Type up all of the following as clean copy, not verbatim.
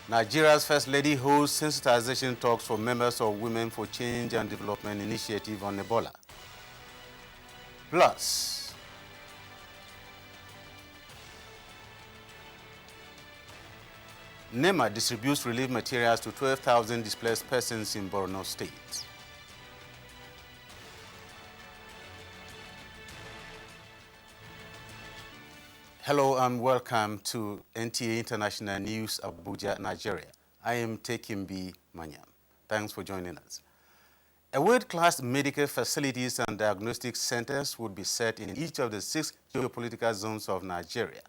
Nigeria's First Lady holds sensitization talks for members of Women for Change and Development Initiative on Ebola. Plus, NEMA distributes relief materials to 12,000 displaced persons in Borno State. Hello and welcome to NTA International News, Abuja, Nigeria. I am Tekimbi Manyam. Thanks for joining us. A world-class medical facilities and diagnostic centers would be set in each of the 6 geopolitical zones of Nigeria.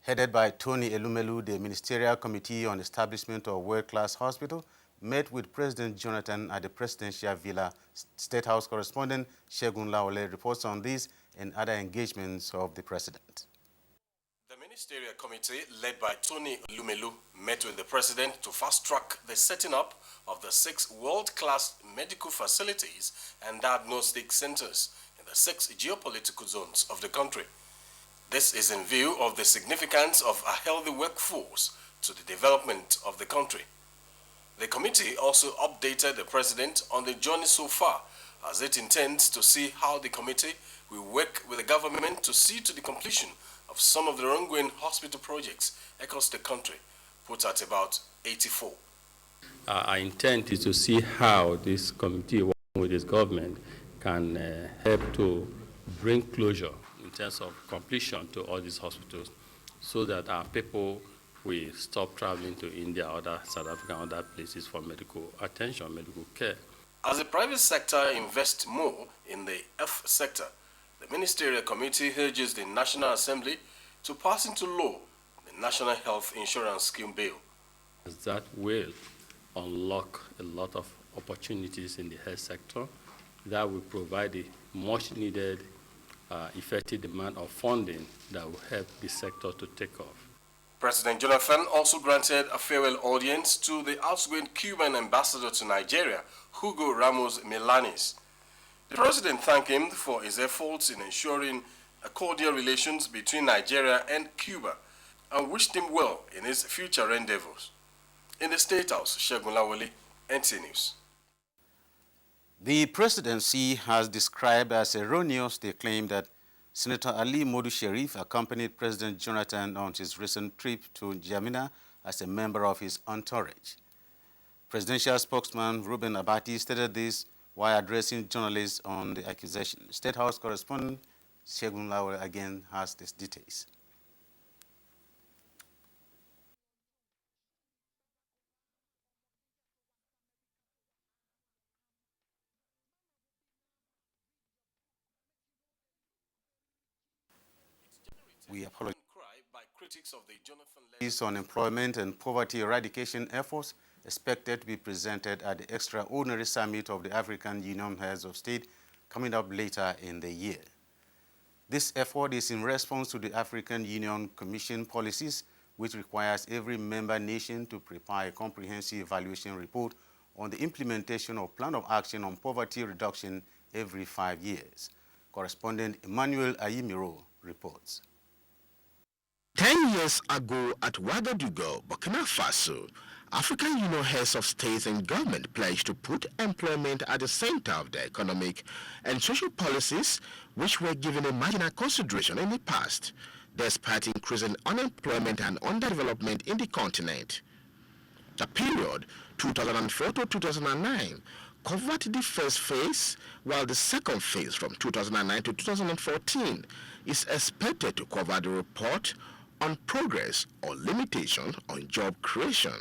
Headed by Tony Elumelu, the Ministerial Committee on Establishment of World-Class Hospital met with President Jonathan at the Presidential Villa. State House correspondent Shegun Lawole reports on this and other engagements of the President. The Ministerial Committee, led by Tony Elumelu, met with the President to fast-track the setting up of the 6 world-class medical facilities and diagnostic centers in the 6 geopolitical zones of the country. This is in view of the significance of a healthy workforce to the development of the country. The committee also updated the President on the journey so far, as it intends to see how the committee will work with the government to see to the completion of some of the ongoing hospital projects across the country, put at about 84. Our intent is to see how this committee, working with its government, can help to bring closure in terms of completion to all these hospitals so that our people will stop traveling to India, other South Africa, and other places for medical attention, medical care. As the private sector invests more in the health sector, the Ministerial Committee urges the National Assembly to pass into law the National Health Insurance Scheme Bill. That will unlock a lot of opportunities in the health sector that will provide a much needed effective demand of funding that will help the sector to take off. President Jonathan also granted a farewell audience to the outgoing Cuban ambassador to Nigeria, Hugo Ramos Milanes. The president thanked him for his efforts in ensuring a cordial relations between Nigeria and Cuba and wished him well in his future endeavors. In the State House, Shegun Lawole, NTA News. The presidency has described as erroneous the claim that Senator Ali Modu Sharif accompanied President Jonathan on his recent trip to Jamina as a member of his entourage. Presidential spokesman Reuben Abati stated this while addressing journalists on the accusation. State House correspondent Shegun Lawole again has these details. We apologize. By critics of the On employment and poverty eradication efforts expected to be presented at the extraordinary summit of the African Union Heads of State coming up later in the year. This effort is in response to the African Union Commission policies, which requires every member nation to prepare a comprehensive evaluation report on the implementation of Plan of Action on Poverty Reduction every 5 years. Correspondent Emmanuel Ayimiro reports. 10 years ago at Ouagadougou, Burkina Faso, African Union heads of states and government pledged to put employment at the center of their economic and social policies, which were given a marginal consideration in the past, despite increasing unemployment and underdevelopment in the continent. The period, 2004 to 2009, covered the first phase, while the second phase from 2009 to 2014 is expected to cover the report on progress or limitation on job creation.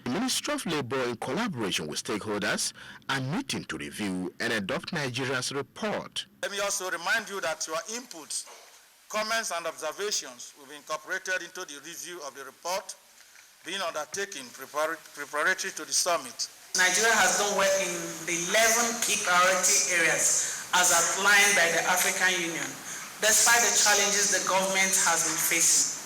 The Ministry of Labour, in collaboration with stakeholders, are meeting to review and adopt Nigeria's report. Let me also remind you that your inputs, comments and observations will be incorporated into the review of the report being undertaken preparatory to the summit. Nigeria has done well in the 11 key priority areas as outlined by the African Union, despite the challenges the government has been facing.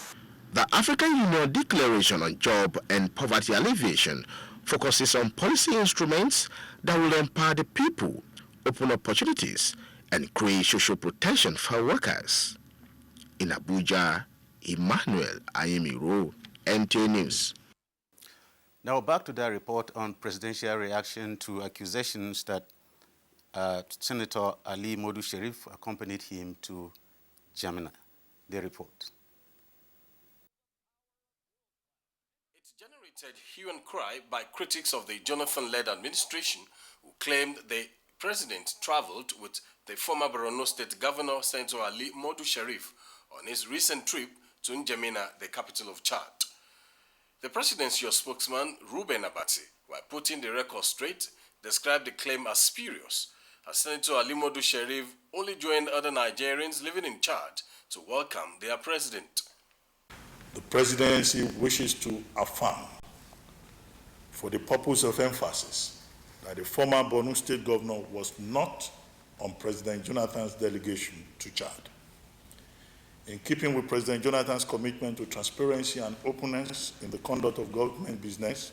The African Union Declaration on Job and Poverty Alleviation focuses on policy instruments that will empower the people, open opportunities, and create social protection for workers. In Abuja, Emmanuel Ayemiro, NTA News. Now back to that report on presidential reaction to accusations that Senator Ali Modu Sharif accompanied him to Jamina. The report. It generated hue and cry by critics of the Jonathan-led administration who claimed the president traveled with the former Borno State Governor Senator Ali Modu Sharif on his recent trip to N'Djamena, the capital of Chad. The presidential spokesman, Ruben Abati, while putting the record straight, described the claim as spurious, as Senator Ali Modu Sharif only joined other Nigerians living in Chad to welcome their president. The presidency wishes to affirm, for the purpose of emphasis, that the former Borno State Governor was not on President Jonathan's delegation to Chad. In keeping with President Jonathan's commitment to transparency and openness in the conduct of government business,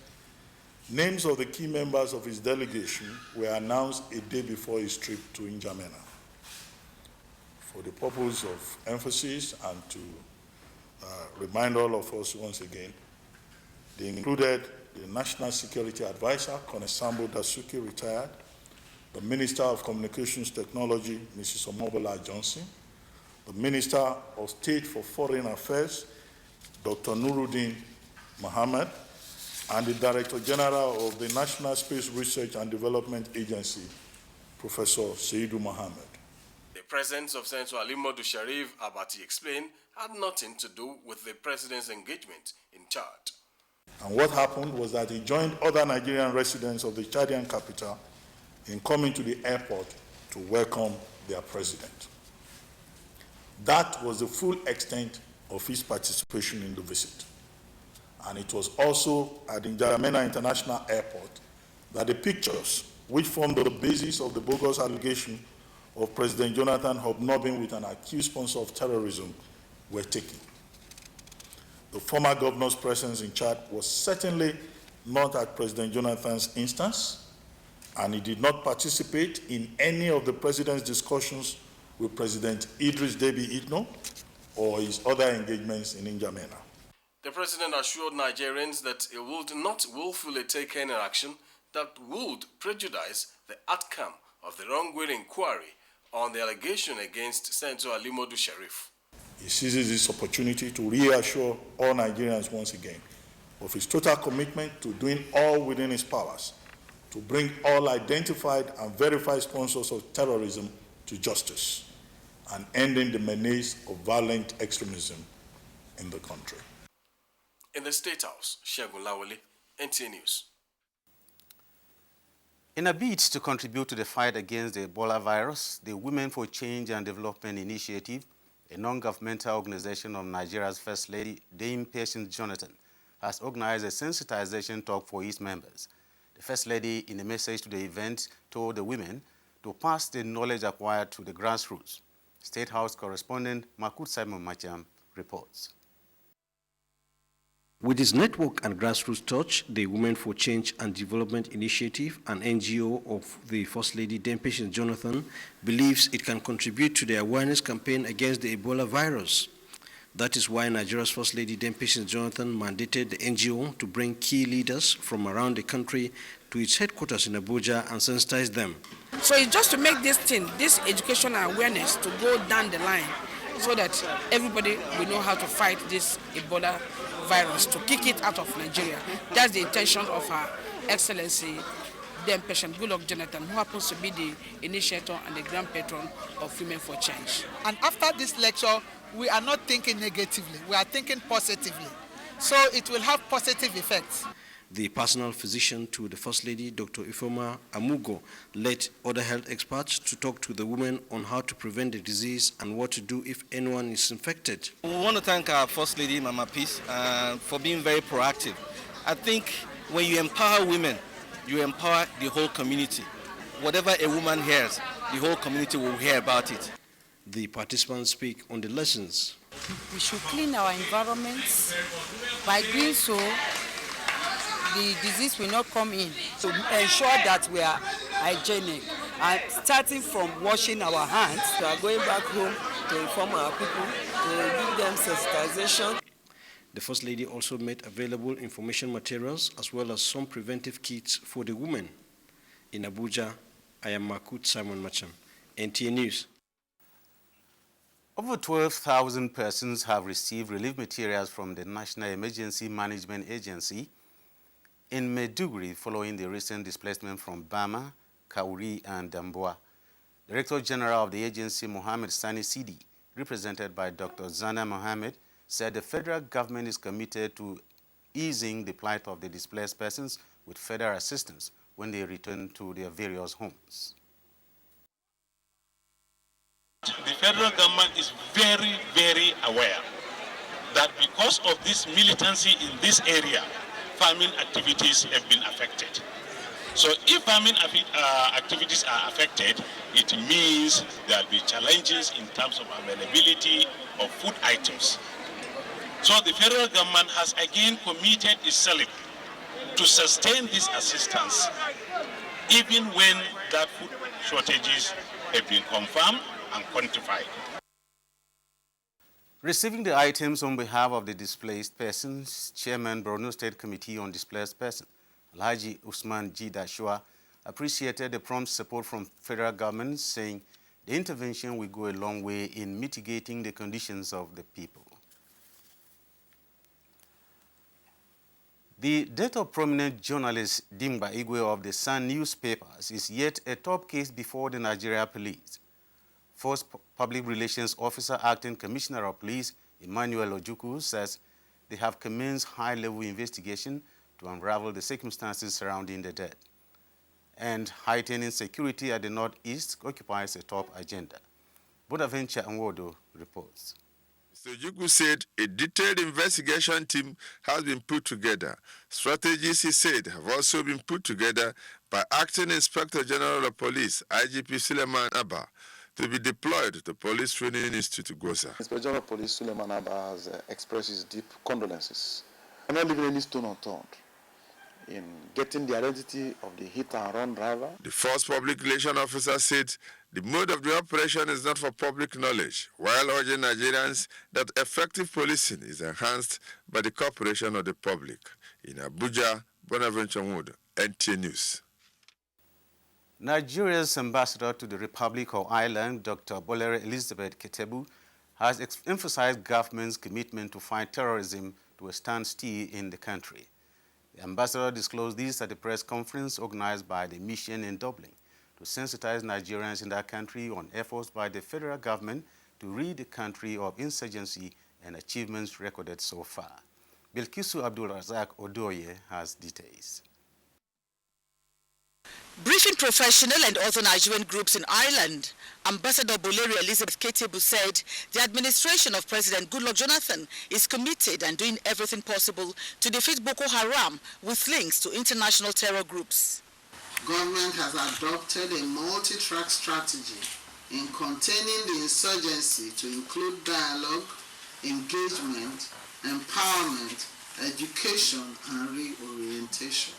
names of the key members of his delegation were announced a day before his trip to N'Djamena. For the purpose of emphasis and to remind all of us once again, they included the National Security Advisor, Colonel Sambo Dasuki, retired, the Minister of Communications Technology, Mrs. Omobola Johnson, the Minister of State for Foreign Affairs, Dr. Nuruddin Mohammed, and the Director General of the National Space Research and Development Agency, Professor Seidu Mohammed. The presence of Senator Ali Modu Sharif, Abati explained, had nothing to do with the president's engagement in Chad. And what happened was that he joined other Nigerian residents of the Chadian capital in coming to the airport to welcome their president. That was the full extent of his participation in the visit. And it was also at the N'Djamena International Airport that the pictures, which formed the basis of the bogus allegation of President Jonathan hobnobbing with an accused sponsor of terrorism, were taken. The former governor's presence in Chad was certainly not at President Jonathan's instance, and he did not participate in any of the president's discussions with President Idris Deby Itno or his other engagements in N'Djamena. The president assured Nigerians that he would not willfully take any action that would prejudice the outcome of the wrongdoing inquiry on the allegation against Senator Ali Modu Sharif. He seizes this opportunity to reassure all Nigerians once again of his total commitment to doing all within his powers to bring all identified and verified sponsors of terrorism to justice and ending the menace of violent extremism in the country. In the State House, Shegun Lawale, NTA News. In a bid to contribute to the fight against the Ebola virus, the Women for Change and Development Initiative, a non-governmental organization of Nigeria's First Lady, Dame Patience Jonathan, has organized a sensitization talk for its members. The First Lady, in a message to the event, told the women to pass the knowledge acquired to the grassroots. State House correspondent Makut Simon Macham reports. With its network and grassroots touch, the Women for Change and Development Initiative, an NGO of the First Lady Dame Patience Jonathan, believes it can contribute to the awareness campaign against the Ebola virus. That is why Nigeria's First Lady Dame Patience Jonathan mandated the NGO to bring key leaders from around the country to its headquarters in Abuja and sensitize them. So it's just to make this thing, this education and awareness to go down the line so that everybody will know how to fight this Ebola virus, to kick it out of Nigeria. That's the intention of Her Excellency Dame Patience Goodluck Jonathan, who happens to be the initiator and the grand patron of Women for Change. And after this lecture, we are not thinking negatively, we are thinking positively. So it will have positive effects. The personal physician to the First Lady, Dr. Ifeoma Amugo, led other health experts to talk to the women on how to prevent the disease and what to do if anyone is infected. We want to thank our First Lady, Mama Peace, for being very proactive. I think when you empower women, you empower the whole community. Whatever a woman hears, the whole community will hear about it. The participants speak on the lessons. We should clean our environments. By doing so, the disease will not come in. To ensure that we are hygienic, and starting from washing our hands, we are going back home to inform our people give them sensitization. The First Lady also made available information materials as well as some preventive kits for the women. In Abuja, I am Makut Simon Macham, NTA News. Over 12,000 persons have received relief materials from the National Emergency Management Agency in Maiduguri following the recent displacement from Bama, Kauri, and Damboa. Director General of the agency, Mohammed Sani Sidi, represented by Dr. Zana Mohammed, said the federal government is committed to easing the plight of the displaced persons with federal assistance when they return to their various homes. The federal government is very, very aware that because of this militancy in this area, farming activities have been affected. So if farming activities are affected, it means there will be challenges in terms of availability of food items. So the federal government has again committed itself to sustain this assistance even when that food shortages have been confirmed and quantified. Receiving the items on behalf of the displaced persons, Chairman Borno State Committee on Displaced Persons, Alhaji Usman G. Dashua, appreciated the prompt support from federal government, saying the intervention will go a long way in mitigating the conditions of the people. The death of prominent journalist Dimba Igwe of the Sun newspapers is yet a top case before the Nigeria police. First Public Relations Officer Acting Commissioner of Police Emmanuel Ojukwu says they have commenced high-level investigation to unravel the circumstances surrounding the death. And heightening security at the Northeast occupies a top agenda. Bonaventure Nwodo reports. Mr. Ojukwu said a detailed investigation team has been put together. Strategies, he said, have also been put together by Acting Inspector General of Police, IGP Suleiman Abba, to be deployed to Police Training Institute, Gosa. Inspector General of Police Suleiman Abba has expressed his deep condolences. I'm not leaving any stone unturned in getting the identity of the hit-and-run driver. The first public relations officer said the mode of the operation is not for public knowledge, while urging Nigerians that effective policing is enhanced by the cooperation of the public. In Abuja, Bonaventure Wood, NTA News. Nigeria's ambassador to the Republic of Ireland, Dr. Bolere Elizabeth Ketebu, has emphasized government's commitment to fight terrorism to a standstill in the country. The ambassador disclosed this at a press conference organized by the mission in Dublin to sensitize Nigerians in that country on efforts by the federal government to rid the country of insurgency and achievements recorded so far. Bilkisu Abdul Razak Odoye has details. Briefing professional and other Nigerian groups in Ireland, Ambassador Bolere Elizabeth Ketebu said the administration of President Goodluck Jonathan is committed and doing everything possible to defeat Boko Haram with links to international terror groups. Government has adopted a multi-track strategy in containing the insurgency to include dialogue, engagement, empowerment, education, and reorientation.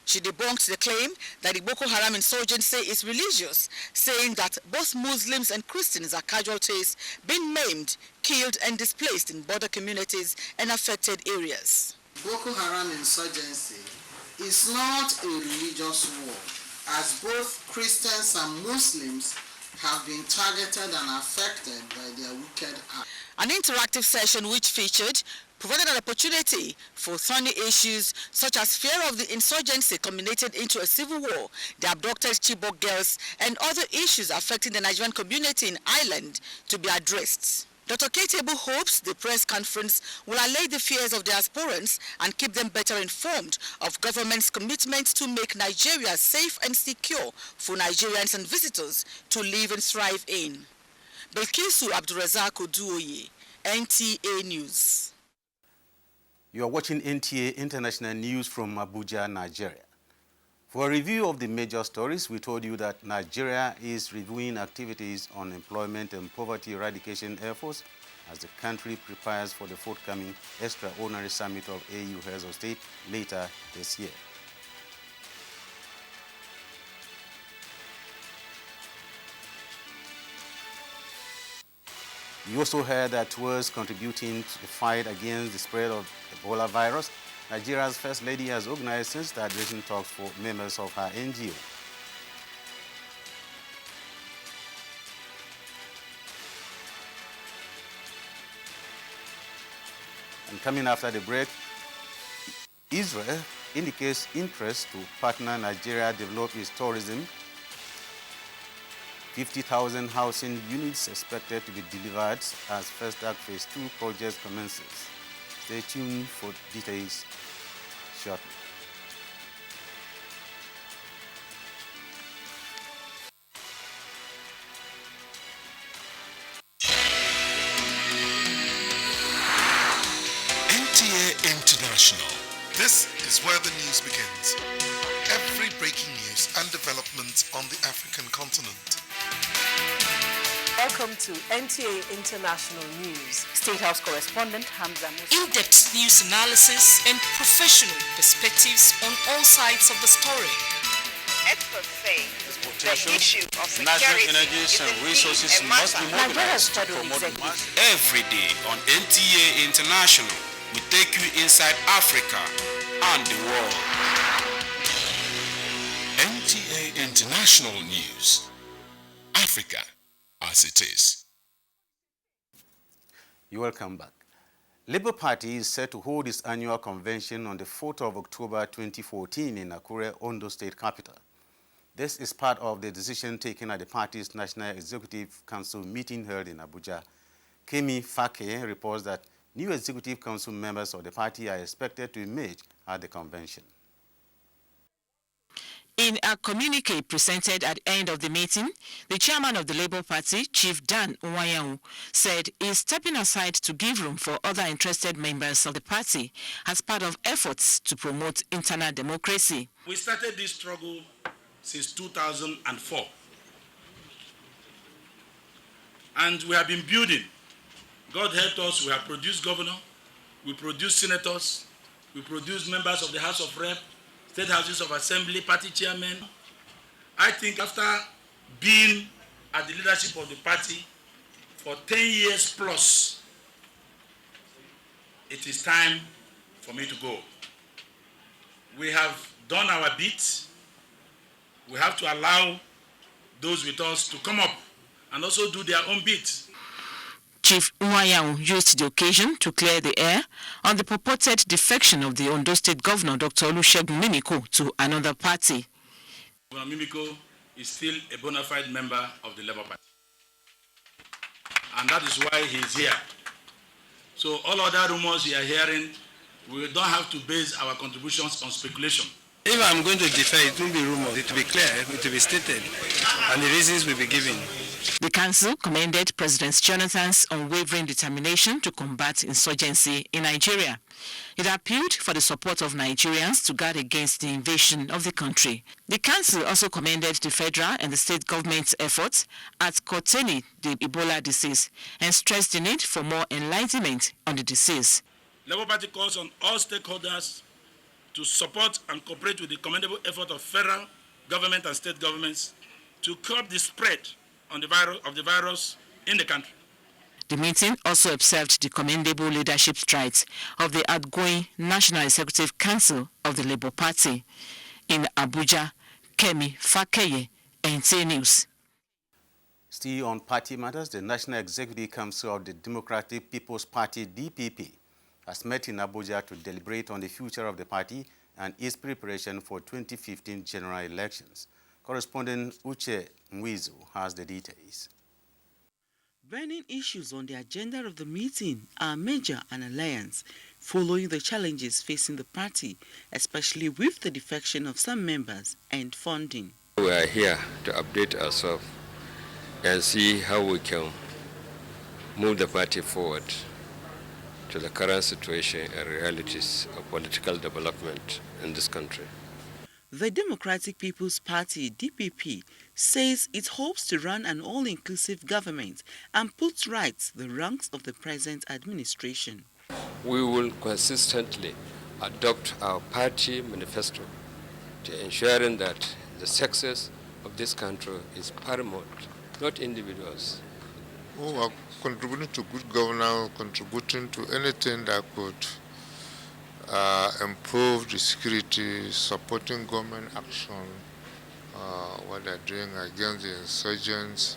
She debunked the claim that the Boko Haram insurgency is religious, saying that both Muslims and Christians are casualties, being maimed, killed, and displaced in border communities and affected areas. Boko Haram insurgency is not a religious war, as both Christians and Muslims have been targeted and affected by their wicked acts. An interactive session which featured provided an opportunity for thorny issues such as fear of the insurgency culminated into a civil war, the abducted Chibok girls, and other issues affecting the Nigerian community in Ireland to be addressed. Dr. Ketebu hopes the press conference will allay the fears of the aspirants and keep them better informed of government's commitment to make Nigeria safe and secure for Nigerians and visitors to live and thrive in. Belkisu Abdurazak Oduoye, NTA News. You are watching NTA International News from Abuja, Nigeria. For a review of the major stories, we told you that Nigeria is reviewing activities on employment and poverty eradication efforts as the country prepares for the forthcoming extraordinary summit of AU Heads of State later this year. You also heard that towards contributing to the fight against the spread of Ebola virus, Nigeria's First Lady has organized sensitization talks for members of her NGO. And coming after the break, Israel indicates interest to partner Nigeria develop its tourism. 50,000 housing units expected to be delivered as First Act Phase 2 project commences. Stay tuned for details shortly. NTA International. This is where the news begins. Every breaking news and developments on the African continent. Welcome to NTA International News. State House correspondent Hamza Musa. In-depth news analysis and professional perspectives on all sides of the story. Experts say the issue of security national energies and resources must be mobilized to promote mass. Every day on NTA International, we take you inside Africa and the world. NTA International News. Africa as it is. You're welcome back. Labour Party is set to hold its annual convention on the 4th of October 2014 in Akure, Ondo State capital. This is part of the decision taken at the party's National Executive Council meeting held in Abuja. Kemi Fake reports that new Executive Council members of the party are expected to emerge at the convention. In a communique presented at the end of the meeting, the chairman of the Labour Party, Chief Dan Nwayawu, said he is stepping aside to give room for other interested members of the party as part of efforts to promote internal democracy. We started this struggle since 2004. And we have been building. God helped us. We have produced governor, we produced senators, we produced members of the House of Rep, State Houses of Assembly, party chairmen. I think after being at the leadership of the party for 10 years plus, it is time for me to go. We have done our bit. We have to allow those with us to come up and also do their own bit. Chief Nwayawu used the occasion to clear the air on the purported defection of the Ondo State Governor, Dr. Olusegun Mimiko, to another party. Governor Mimiko is still a bona fide member of the Labour Party. And that is why he is here. So all other rumors you are hearing, we don't have to base our contributions on speculation. If I'm going to defer, it will be rumors. It will be clear, it will be stated, and the reasons will be given. The council commended President Jonathan's unwavering determination to combat insurgency in Nigeria. It appealed for the support of Nigerians to guard against the invasion of the country. The council also commended the federal and the state government's efforts at containing the Ebola disease and stressed the need for more enlightenment on the disease. Labour Party calls on all stakeholders to support and cooperate with the commendable effort of federal government and state governments to curb the spread of the virus in the country. The meeting also observed the commendable leadership strides of the outgoing National Executive Council of the Labour Party. In Abuja, Kemi Fakeye, NTA News. Still on party matters, the National Executive Council of the Democratic People's Party, DPP, has met in Abuja to deliberate on the future of the party and its preparation for 2015 general elections. Correspondent Uche Mwizu has the details. Burning issues on the agenda of the meeting are merger and alliance, following the challenges facing the party, especially with the defection of some members and funding. We are here to update ourselves and see how we can move the party forward to the current situation and realities of political development in this country. The Democratic People's Party, DPP, says it hopes to run an all-inclusive government and put right the wrongs of the present administration. We will consistently adopt our party manifesto to ensuring that the success of this country is paramount, not individuals. contributing to good governance, contributing to anything that could improve the security, supporting government action, what they're doing against the insurgents.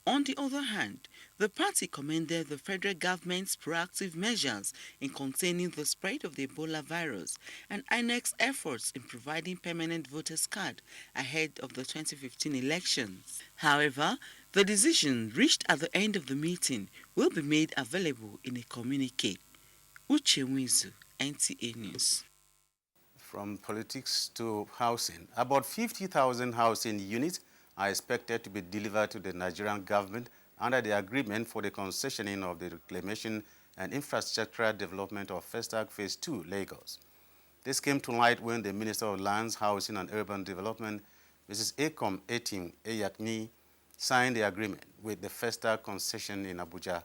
On the other hand, the party commended the federal government's proactive measures in containing the spread of the Ebola virus and INEC's efforts in providing permanent voters' card ahead of the 2015 elections. However, the decision reached at the end of the meeting will be made available in a communique. Uche Wizu, NTA News. From politics to housing, about 50,000 housing units are expected to be delivered to the Nigerian government under the agreement for the concessioning of the reclamation and infrastructural development of Festac Phase 2, Lagos. This came to light when the Minister of Lands, Housing and Urban Development, Mrs. Akom Etim Eyakmi, signed the agreement with the Festac concession in Abuja.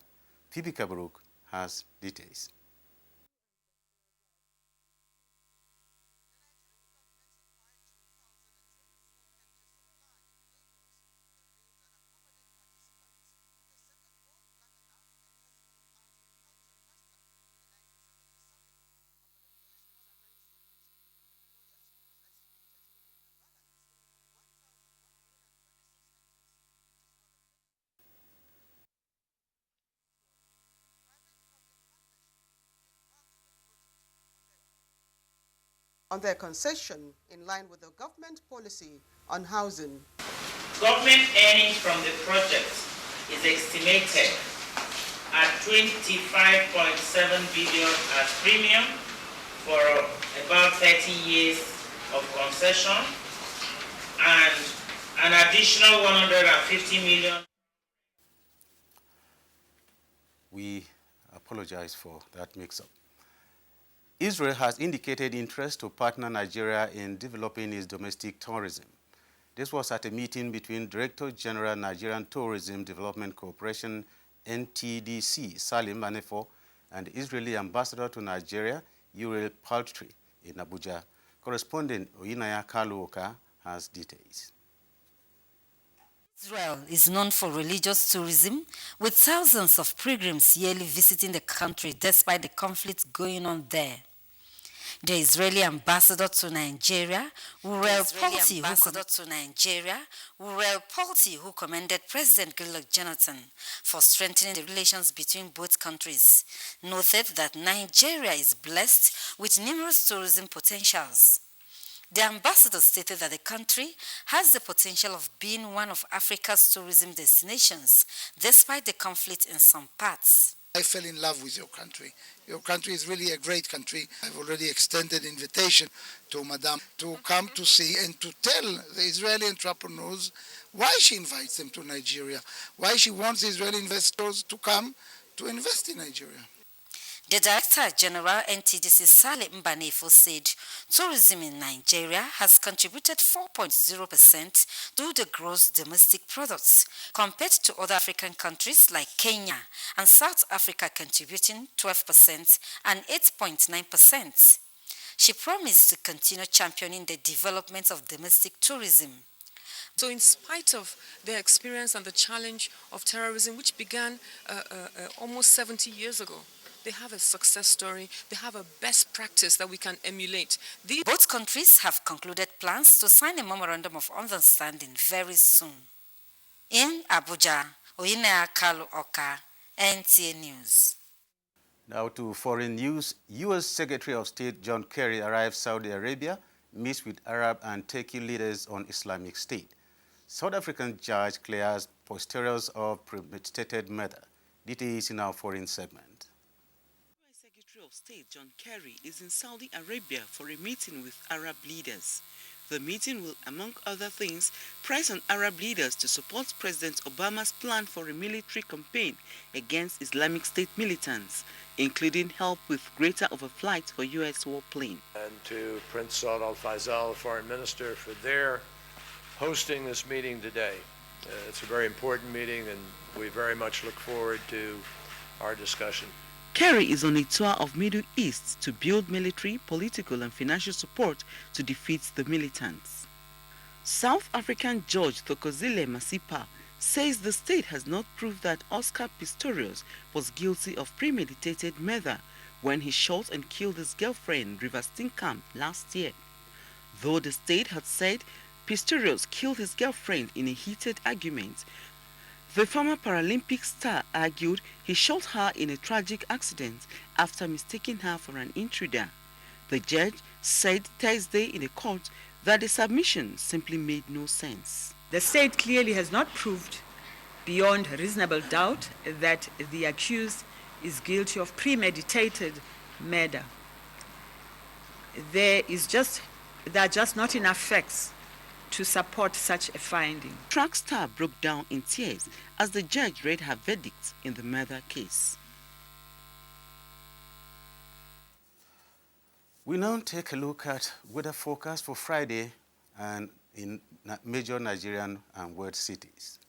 Phoebe Kabaruk has details. On their concession in line with the government policy on housing. Government earnings from the project is estimated at 25.7 billion as premium for about 30 years of concession and an additional 150 million. We apologize for that mix-up. Israel has indicated interest to partner Nigeria in developing its domestic tourism. This was at a meeting between Director General Nigerian Tourism Development Corporation, NTDC, Salim Manefo, and the Israeli Ambassador to Nigeria, Uriel Paltry, in Abuja. Correspondent Oyinaya Kaluoka has details. Israel is known for religious tourism, with thousands of pilgrims yearly visiting the country despite the conflicts going on there. The Israeli ambassador to Nigeria, Uriel Paltry, who commended President Goodluck Jonathan for strengthening the relations between both countries, noted that Nigeria is blessed with numerous tourism potentials. The ambassador stated that the country has the potential of being one of Africa's tourism destinations, despite the conflict in some parts. I fell in love with your country. Your country is really a great country. I've already extended invitation to Madame to come to see and to tell the Israeli entrepreneurs why she invites them to Nigeria, why she wants Israeli investors to come to invest in Nigeria. The Director General NTDC Salim Banefo said tourism in Nigeria has contributed 4.0% to the gross domestic products, compared to other African countries like Kenya and South Africa contributing 12% and 8.9%. She promised to continue championing the development of domestic tourism. So in spite of their experience and the challenge of terrorism, which began almost 70 years ago, they have a success story, they have a best practice that we can emulate. Both countries have concluded plans to sign a memorandum of understanding very soon. In Abuja, Oyinaya Kalu Oka, NTA News. Now to foreign news. U.S. Secretary of State John Kerry arrived Saudi Arabia, meets with Arab and Turkey leaders on Islamic State. South African judge clears posteriors of premeditated murder. Details in our foreign segment. Secretary of State John Kerry is in Saudi Arabia for a meeting with Arab leaders. The meeting will, among other things, press on Arab leaders to support President Obama's plan for a military campaign against Islamic State militants, including help with greater overflights for U.S. warplane. And to Prince Saud Al Faisal, Foreign Minister, for their hosting this meeting today. It's a very important meeting, and we very much look forward to our discussion. Kerry is on a tour of Middle East to build military, political and financial support to defeat the militants. South African Judge Thokozile Masipa says the state has not proved that Oscar Pistorius was guilty of premeditated murder when he shot and killed his girlfriend, River Steenkamp, last year. Though the state had said Pistorius killed his girlfriend in a heated argument, the former Paralympic star argued he shot her in a tragic accident after mistaking her for an intruder. The judge said Thursday in a court that the submission simply made no sense. The state clearly has not proved beyond reasonable doubt that the accused is guilty of premeditated murder. There are just not enough facts to support such a finding. Track star broke down in tears as the judge read her verdict in the murder case. We now take a look at weather forecast for Friday and in major Nigerian and world cities.